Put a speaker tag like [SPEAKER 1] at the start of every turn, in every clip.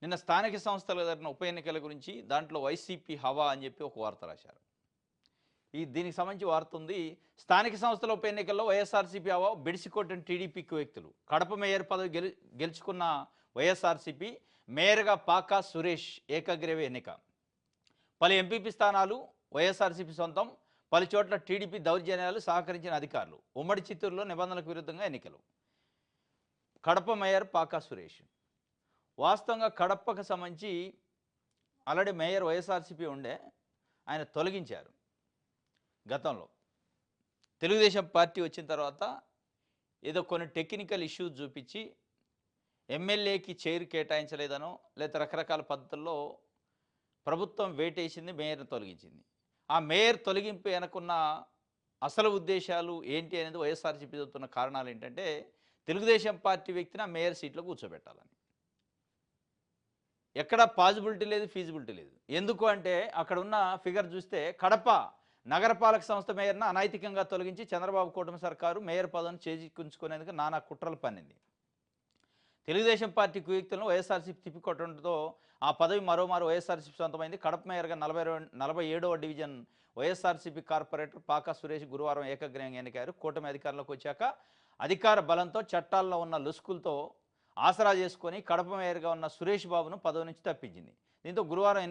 [SPEAKER 1] నిన్న స్థానిక సంస్థల జరిగిన ఉప ఎన్నికల గురించి దాంట్లో వైసీపీ హవా అని చెప్పి ఒక వార్త రాశారు. దీనికి సంబంధించి వార్త ఉంది. స్థానిక సంస్థల ఉప ఎన్నికల్లో వైఎస్ఆర్సీపీ హవా బెడిసికొట్టిన టీడీపీకి వ్యక్తులు. కడప మేయర్ పదవి గెలుచుకున్న వైఎస్ఆర్సీపీ మేయర్గా పాకా సురేష్ ఏకగ్రీవ ఎన్నిక. పలు ఎంపీపీ స్థానాలు వైఎస్ఆర్సీపీ సొంతం. పలు చోట్ల టీడీపీ దౌర్జన్యాలు సహకరించిన అధికారులు. ఉమ్మడి చిత్తూరులో నిబంధనలకు విరుద్ధంగా ఎన్నికలు. కడప మేయర్ పాకా సురేష్. వాస్తవంగా కడపకు సంబంధించి ఆల్రెడీ మేయర్ వైఎస్ఆర్సీపీ ఉండే, ఆయన తొలగించారు. గతంలో తెలుగుదేశం పార్టీ వచ్చిన తర్వాత ఏదో కొన్ని టెక్నికల్ ఇష్యూస్ చూపించి ఎమ్మెల్యేకి చైర్ కేటాయించలేదనో లేదా రకరకాల పద్ధతుల్లో ప్రభుత్వం వేటేసింది, మేయర్ని తొలగించింది. ఆ మేయర్ తొలగింపు వెనకున్న అసలు ఉద్దేశాలు ఏంటి అనేది వైఎస్ఆర్సీపీ చెబుతున్న కారణాలు ఏంటంటే, తెలుగుదేశం పార్టీ వ్యక్తిని ఆ మేయర్ సీట్లో కూర్చోబెట్టాలని. ఎక్కడ పాజిబిలిటీ లేదు, ఫీజిబిలిటీ లేదు. ఎందుకు అంటే అక్కడ ఉన్న ఫిగర్ చూస్తే కడప నగరపాలక సంస్థ మేయర్ను అనైతికంగా తొలగించి చంద్రబాబు కూటమి సర్కారు మేయర్ పదవిని చేజిక్కుంచుకునేందుకు నానా కుట్రలు పన్నింది. తెలుగుదేశం పార్టీ కుయుక్తులను వైఎస్ఆర్సీపీ తిప్పికొట్టడంతో ఆ పదవి మరోమారు వైఎస్ఆర్సీపీ సొంతమైంది. కడప మేయర్గా 47వ డివిజన్ వైఎస్ఆర్సీపీ కార్పొరేటర్ పాకా సురేష్ గురువారం ఏకగ్రీవంగా ఎన్నికయ్యారు. కూటమి అధికారంలోకి వచ్చాక అధికార బలంతో చట్టాల్లో ఉన్న లుసుకులతో ఆసరా చేసుకొని కడప మేయర్గా ఉన్న సురేష్ బాబును పదవి నుంచి తప్పించింది. దీంతో గురువారం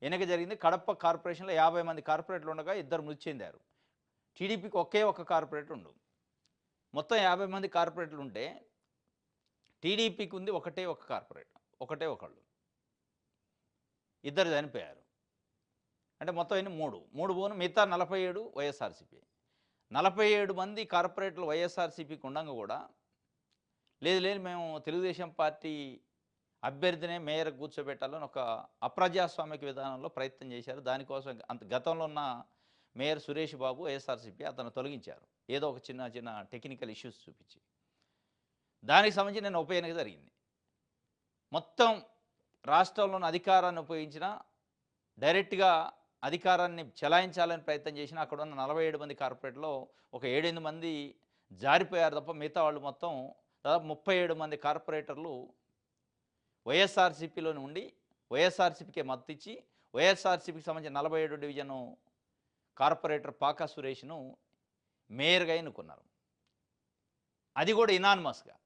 [SPEAKER 1] ఎన్నిక జరిగింది. కడప కార్పొరేషన్లో 50 మంది కార్పొరేటర్లు ఉండగా 2 మృతి చెందారు. టీడీపీకి ఒకే ఒక కార్పొరేటర్ ఉండు. మొత్తం 50 మంది కార్పొరేటర్లు ఉంటే టీడీపీకి ఉంది ఒకటే ఒక కార్పొరేటర్, ఒకటే ఒకళ్ళు. 2 చనిపోయారు. అంటే మొత్తం ఎన్ని 3 పోను, మిగతా 47 వైఎస్ఆర్సీపీ. 47 మంది కార్పొరేటర్లు వైఎస్ఆర్సీపీకి ఉండగా కూడా లేదు మేము తెలుగుదేశం పార్టీ అభ్యర్థినే మేయర్ కూర్చోబెట్టాలని ఒక అప్రజాస్వామిక విధానంలో ప్రయత్నం చేశారు. దానికోసం గతంలో ఉన్న మేయర్ సురేష్ బాబు వైఎస్ఆర్సీపీ అతను తొలగించారు, ఏదో ఒక చిన్న టెక్నికల్ ఇష్యూస్ చూపించి. దానికి సంబంధించి నేను ఉప ఎన్నిక జరిగింది. మొత్తం రాష్ట్రంలోని అధికారాన్ని ఉపయోగించిన, డైరెక్ట్గా అధికారాన్ని చెలాయించాలని ప్రయత్నం చేసిన అక్కడ ఉన్న 47 మంది కార్పొరేట్లో ఒక 7-8 మంది జారిపోయారు తప్ప మిగతా వాళ్ళు మొత్తం దాదాపు 37 మంది కార్పొరేటర్లు వైఎస్ఆర్సీపీలోని ఉండి వైఎస్ఆర్సీపీకే మద్దతు ఇచ్చి వైఎస్ఆర్సీపీకి సంబంధించిన 47 డివిజను కార్పొరేటర్ పాకా సురేష్ను మేయర్గా ఎన్నుకున్నారు. అది కూడా ఇనానిమస్గా.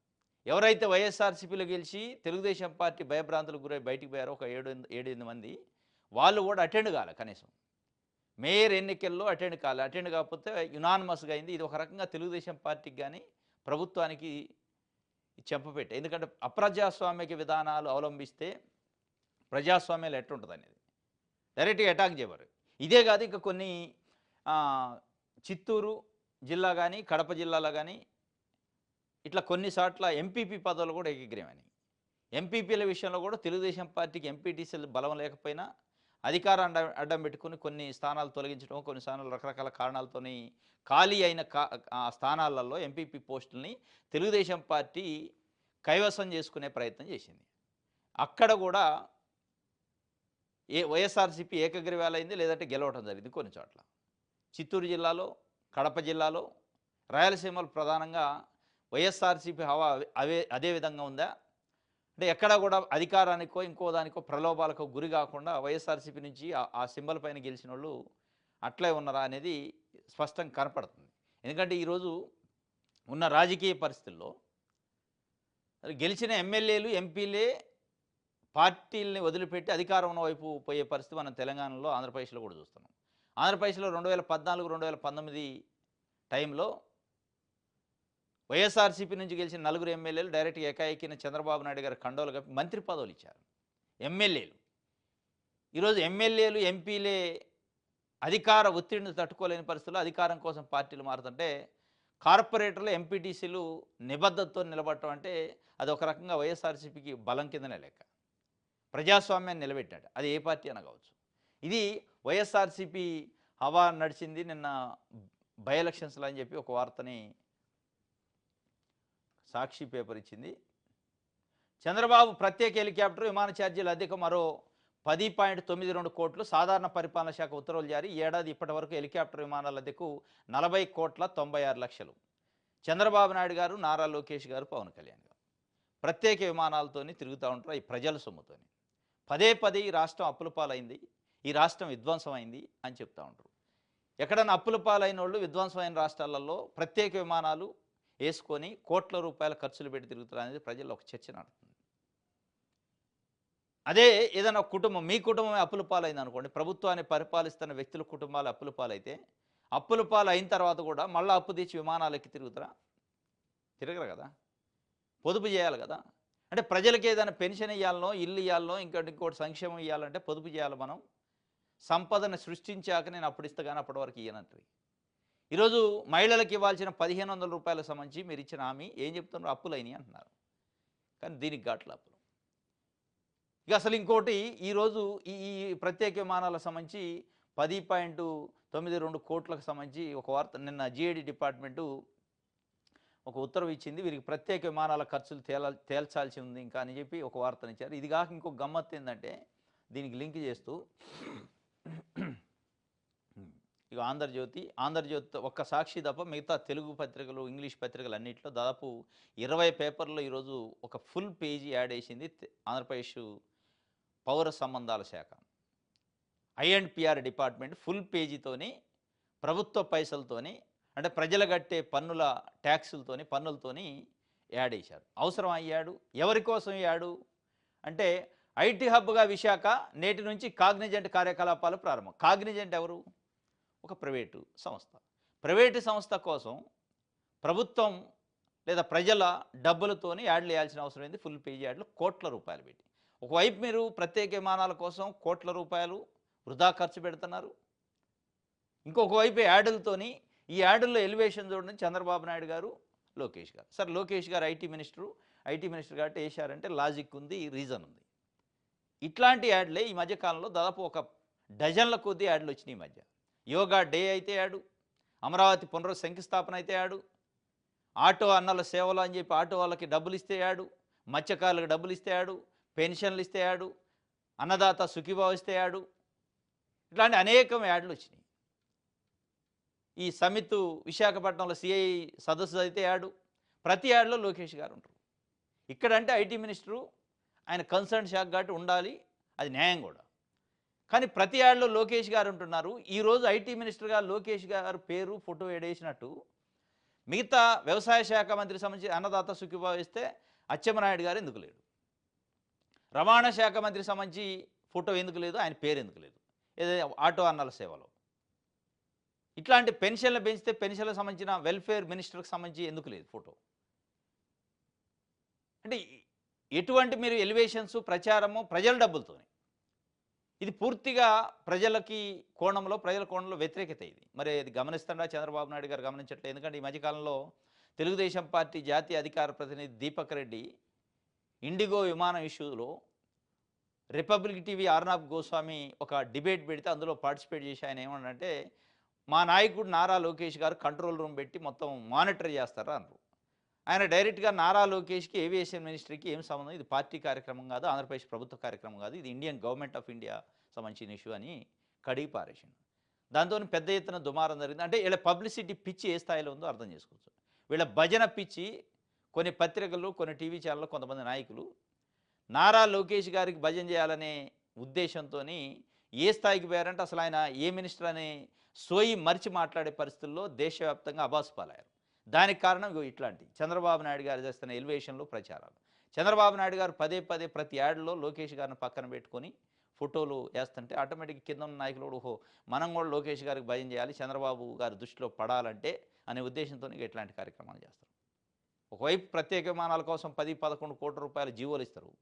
[SPEAKER 1] ఎవరైతే వైఎస్ఆర్సీపీలో గెలిచి తెలుగుదేశం పార్టీ భయభ్రాంతులకు గురై బయటికి పోయారో ఒక 7-8 మంది, వాళ్ళు కూడా అటెండ్ కాలే. కనీసం మేయర్ ఎన్నికల్లో అటెండ్ కాకపోతే యునానిమస్గా అయింది. ఇది ఒక రకంగా తెలుగుదేశం పార్టీకి కానీ ప్రభుత్వానికి చెంపపెట్టే. ఎందుకంటే అప్రజాస్వామిక విధానాలు అవలంబిస్తే ప్రజాస్వామ్యాలు ఎట్లుంటుంది అనేది డైరెక్ట్గా అటాక్ చేయవారు. ఇదే కాదు, ఇంకా కొన్ని చిత్తూరు జిల్లా కానీ కడప జిల్లాలో కానీ ఇట్లా కొన్నిసార్ల ఎంపీపీ పదవులు కూడా ఏకగ్రీవని. ఎంపీపీల విషయంలో కూడా తెలుగుదేశం పార్టీకి ఎంపీటీసీలు బలం లేకపోయినా అధికారాన్ని అడ్డం పెట్టుకుని కొన్ని స్థానాలు తొలగించడం, కొన్ని స్థానాలు రకరకాల కారణాలతోని ఖాళీ అయిన స్థానాలలో ఎంపీపీ పోస్టుల్ని తెలుగుదేశం పార్టీ కైవసం చేసుకునే ప్రయత్నం చేసింది. అక్కడ కూడా వైఎస్ఆర్సీపీ ఏకగ్రీవాలైంది, లేదంటే గెలవటం జరిగింది కొన్ని చోట్ల. చిత్తూరు జిల్లాలో, కడప జిల్లాలో, రాయలసీమలో ప్రధానంగా వైఎస్ఆర్సీపీ హవా అదే విధంగా ఉందా అంటే ఎక్కడా కూడా అధికారానికో ఇంకో దానికో ప్రలోభాలకు గురి కాకుండా వైఎస్ఆర్సీపీ నుంచి ఆ సింబల్ పైన గెలిచిన వాళ్ళు అట్లే ఉన్నారా అనేది స్పష్టంగా కనపడుతుంది. ఎందుకంటే ఈరోజు ఉన్న రాజకీయ పరిస్థితుల్లో గెలిచిన ఎమ్మెల్యేలు, ఎంపీలే పార్టీలని వదిలిపెట్టి అధికారం వైపు పోయే పరిస్థితి మనం తెలంగాణలో, ఆంధ్రప్రదేశ్లో కూడా చూస్తున్నాం. ఆంధ్రప్రదేశ్లో 2014-2019 టైంలో వైఎస్ఆర్సీపీ నుంచి గెలిచిన 4 ఎమ్మెల్యేలు డైరెక్ట్గా ఏకాఏకిన చంద్రబాబు నాయుడు గారు కండోలు కప్పి మంత్రి పదవులు ఇచ్చారు. ఎమ్మెల్యేలు ఈరోజు ఎమ్మెల్యేలు, ఎంపీలే అధికార ఒత్తిడిని తట్టుకోలేని పరిస్థితుల్లో అధికారం కోసం పార్టీలు మారుతుంటే కార్పొరేటర్లు, ఎంపీటీసీలు నిబద్ధతతో నిలబడటం అంటే అది ఒక రకంగా వైఎస్ఆర్సీపీకి బలం కిందనే లెక్క. ప్రజాస్వామ్యాన్ని నిలబెట్టాడు, అది ఏ పార్టీ అయినా కావచ్చు. ఇది వైఎస్ఆర్సీపీ హవా నడిచింది. నిన్న బై ఎలక్షన్స్లో అని చెప్పి ఒక వార్తని సాక్షి పేపర్ ఇచ్చింది. చంద్రబాబు ప్రత్యేక హెలికాప్టర్ విమాన ఛార్జీలు అధికం మరో 10.92 కోట్లు. సాధారణ పరిపాలన శాఖ ఉత్తర్వులు జారీ. ఏడాది ఇప్పటి వరకు హెలికాప్టర్ విమానాల అద్దెకు 40,96,00,000. చంద్రబాబు నాయుడు గారు, నారా లోకేష్ గారు, పవన్ కళ్యాణ్ గారు ప్రత్యేక విమానాలతోని తిరుగుతూ ఉంటారు ఈ ప్రజల సొమ్ముతోని. పదే పదే ఈ రాష్ట్రం అప్పుల పాలైంది, ఈ రాష్ట్రం విధ్వంసమైంది అని చెప్తా ఉంటారు. ఎక్కడన్నా అప్పుల పాలైన వాళ్ళు విధ్వంసమైన రాష్ట్రాలలో ప్రత్యేక విమానాలు వేసుకొని కోట్ల రూపాయల ఖర్చులు పెట్టి తిరుగుతారు అనేది ప్రజల్లో ఒక చర్చ నడుస్తుంది. అదే ఏదైనా కుటుంబం, మీ కుటుంబమే అప్పుల పాలైంది అనుకోండి, ప్రభుత్వాన్ని పరిపాలిస్తున్న వ్యక్తుల కుటుంబాలు అప్పుల పాలైతే, అప్పుల పాలు అయిన తర్వాత కూడా మళ్ళీ అప్పు తెచ్చి విమానాలు ఎక్కి తిరుగుతారా? తిరగరు కదా. పొదుపు చేయాలి కదా. అంటే ప్రజలకి ఏదైనా పెన్షన్ ఇవ్వాలనో, ఇల్లు ఇవ్వాలనో, ఇంకోటి సంక్షేమం ఇవ్వాలంటే పొదుపు చేయాలి మనం. సంపదను సృష్టించాక నేను అప్పుడు ఇస్తా కానీ అప్పటి వరకు ఇవ్వనంటారు. ఈరోజు మహిళలకు ఇవ్వాల్సిన 1500 రూపాయలకు సంబంధించి మీరు ఇచ్చిన హామీ ఏం చెప్తున్నారు? అప్పులైనవి అంటున్నారు. కానీ దీనికి గాట్ల అప్పులు. ఇక అసలు ఇంకోటి ఈరోజు ఈ ఈ ప్రత్యేక విమానాలకు సంబంధించి 10.92 కోట్లకు సంబంధించి ఒక వార్త నిన్న జిఏడి డిపార్ట్మెంటు ఒక ఉత్తర్వు ఇచ్చింది. వీరికి ప్రత్యేక విమానాల ఖర్చులు తేల్చాల్సి ఉంది ఇంకా అని చెప్పి ఒక వార్తనిచ్చారు. ఇది కాక ఇంకో గమ్మత్తు ఏంటంటే దీనికి లింక్ చేస్తూ ఇక ఆంధ్రజ్యోతి ఒక్క సాక్షి తప్ప మిగతా తెలుగు పత్రికలు, ఇంగ్లీష్ పత్రికలు అన్నింటిలో దాదాపు 20 పేపర్లో ఈరోజు ఒక ఫుల్ పేజీ యాడ్ వేసింది ఆంధ్రప్రదేశ్ పౌర సంబంధాల శాఖ. ఐ&పిఆర్ డిపార్ట్మెంట్ ఫుల్ పేజీతోని ప్రభుత్వ పైసలతోని, అంటే ప్రజలు కట్టే పన్నుల ట్యాక్సులతోని, పన్నులతోని యాడ్ వేశారు. అవసరం అయ్యాడు. ఎవరి కోసం యాడు అంటే ఐటీ హబ్గా విశాఖ నేటి నుంచి కాగ్నిజెంట్ కార్యకలాపాలు ప్రారంభం. కాగ్నిజెంట్ ఎవరు? ఒక ప్రైవేటు సంస్థ. ప్రైవేటు సంస్థ కోసం ప్రభుత్వం లేదా ప్రజల డబ్బులతోని యాడ్లు వేయాల్సిన అవసరం ఏంది? ఫుల్ పేజీ యాడ్లు కోట్ల రూపాయలు పెట్టి. ఒకవైపు మీరు ప్రత్యేక విమానాల కోసం కోట్ల రూపాయలు వృధా ఖర్చు పెడుతున్నారు. ఇంకొక వైపు యాడులతోని, ఈ యాడుల్లో ఎలివేషన్ చూడండి చంద్రబాబు నాయుడు గారు, లోకేష్ గారు. సార్ లోకేష్ గారు ఐటీ మినిస్టర్ కాబట్టి వేశారంటే లాజిక్ ఉంది, రీజన్ ఉంది. ఇట్లాంటి యాడ్లే ఈ మధ్యకాలంలో దాదాపు ఒక డజన్ల కొద్ది యాడ్లు వచ్చినాయి ఈ మధ్య. యోగా డే అయితే యాడు, అమరావతి శంకుస్థాపన అయితే యాడు, ఆటో అన్నల సేవలు అని చెప్పి ఆటో వాళ్ళకి డబ్బులు ఇస్తే యాడు, మత్స్యకారులకు డబ్బులు ఇస్తే యాడు, పెన్షన్లు ఇస్తే యాడు, అన్నదాత సుఖీభావ ఇస్తే యాడు, ఇట్లాంటి అనేకం యాడ్లు వచ్చినాయి. ఈ సమిత్ విశాఖపట్నంలో సిఐ సదస్సు అయితే యాడు, ప్రతి యాడ్లో లోకేష్ గారు ఉంటారు. ఇక్కడంటే ఐటీ మినిస్టరు ఆయన కన్సర్న్ శాఖ కాబట్టి ఉండాలి, అది న్యాయం కూడా. కానీ ప్రతి యాడ్లో లోకేష్ గారు ఉంటున్నారు. ఈరోజు ఐటీ మినిస్టర్గా లోకేష్ గారు పేరు ఫోటో వేడేసినట్టు మిగతా వ్యవసాయ శాఖ మంత్రికి సంబంధించి అన్నదాత సుఖీభావ ఇస్తే అచ్చెన్నాయుడు గారు ఎందుకు లేడు? రవాణా శాఖ మంత్రికి సంబంధించి ఫోటో ఎందుకు లేదు? ఆయన పేరు ఎందుకు లేదు? ఏదైతే ఆటో అన్నల సేవలో ఇట్లాంటి పెన్షన్లు పెంచితే పెన్షన్లకు సంబంధించిన వెల్ఫేర్ మినిస్టర్కి సంబంధించి ఎందుకు లేదు ఫోటో? అంటే ఎటువంటి మీరు ఎలివేషన్స్, ప్రచారము ప్రజల డబ్బులతోనే. ఇది పూర్తిగా ప్రజల కోణంలో వ్యతిరేకత ఇది. మరి అది గమనిస్తుండా చంద్రబాబు నాయుడు గారు? గమనించట్లేదు. ఎందుకంటే ఈ మధ్యకాలంలో తెలుగుదేశం పార్టీ జాతీయ అధికార ప్రతినిధి దీపక్ రెడ్డి ఇండిగో విమానం ఇష్యూలో రిపబ్లిక్ టీవీ ఆర్నాబ్ గోస్వామి ఒక డిబేట్ పెడితే అందులో పార్టిసిపేట్ చేసి ఆయన ఏమన్నాడంటే, మా నాయకుడు నారా లోకేష్ గారు కంట్రోల్ రూమ్ పెట్టి మొత్తం మానిటర్ చేస్తారా అన్నారు. ఆయన డైరెక్ట్గా నారా లోకేష్కి ఏవియేషన్ మినిస్ట్రీకి ఏం సంబంధం, ఇది పార్టీ కార్యక్రమం కాదు, ఆంధ్రప్రదేశ్ ప్రభుత్వ కార్యక్రమం కాదు, ఇది ఇండియన్ గవర్నమెంట్ ఆఫ్ ఇండియా సంబంధించిన ఇష్యూ అని కడిగి పారేసిండు. దాంతో పెద్ద ఎత్తున దుమారం జరిగింది. అంటే వీళ్ళ పబ్లిసిటీ పిచ్చి ఏ స్థాయిలో ఉందో అర్థం చేసుకోవచ్చు. వీళ్ళ భజన పిచ్చి కొన్ని పత్రికలు, కొన్ని టీవీ ఛానల్లో కొంతమంది నాయకులు నారా లోకేష్ గారికి భజన చేయాలనే ఉద్దేశంతో ఏ స్థాయికి పోయారంటే అసలు ఆయన ఏ మినిస్టర్ అనే సోయి మరిచి మాట్లాడే పరిస్థితుల్లో దేశవ్యాప్తంగా అబాసుపాలయ్యారు. దానికి కారణం ఇట్లాంటి చంద్రబాబు నాయుడు గారు చేస్తున్న ఎలివేషన్లు, ప్రచారాలు. చంద్రబాబు నాయుడు గారు పదే ప్రతి యాడ్లో లోకేష్ గారిని పక్కన పెట్టుకొని ఫోటోలు వేస్తుంటే ఆటోమేటిక్గా కింద ఉన్న నాయకులు కూడా ఓహో మనం కూడా లోకేష్ గారికి భయం చేయాలి, చంద్రబాబు గారి దృష్టిలో పడాలంటే అనే ఉద్దేశంతో ఇట్లాంటి కార్యక్రమాలు చేస్తారు. ఒకవైపు ప్రత్యేక విమానాల కోసం 10-11 కోట్ల రూపాయల జీవోలు ఇస్తారు.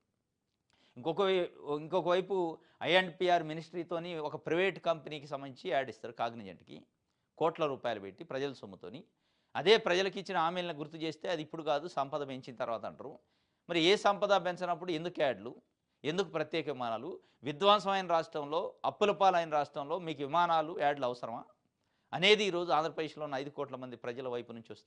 [SPEAKER 1] ఇంకొక వైపు ఐ&పిఆర్ మినిస్ట్రీతోని ఒక ప్రైవేట్ కంపెనీకి సంబంధించి యాడ్ ఇస్తారు కాగ్నిజెంట్కి కోట్ల రూపాయలు పెట్టి ప్రజల సొమ్ముతోని. అదే ప్రజలకు ఇచ్చిన హామీలను గుర్తు చేస్తే అది ఇప్పుడు కాదు సంపద పెంచిన తర్వాత అంటారు. మరి ఏ సంపద పెంచినప్పుడు ఎందుకు యాడ్లు, ఎందుకు ప్రత్యేక విమానాలు? విధ్వంసమైన రాష్ట్రంలో, అప్పుల పాలైన రాష్ట్రంలో మీకు విమానాలు, యాడ్లు అవసరమా అనేది ఈరోజు ఆంధ్రప్రదేశ్లో ఉన్న 5 కోట్ల మంది ప్రజల వైపు నుంచి వస్తుంది.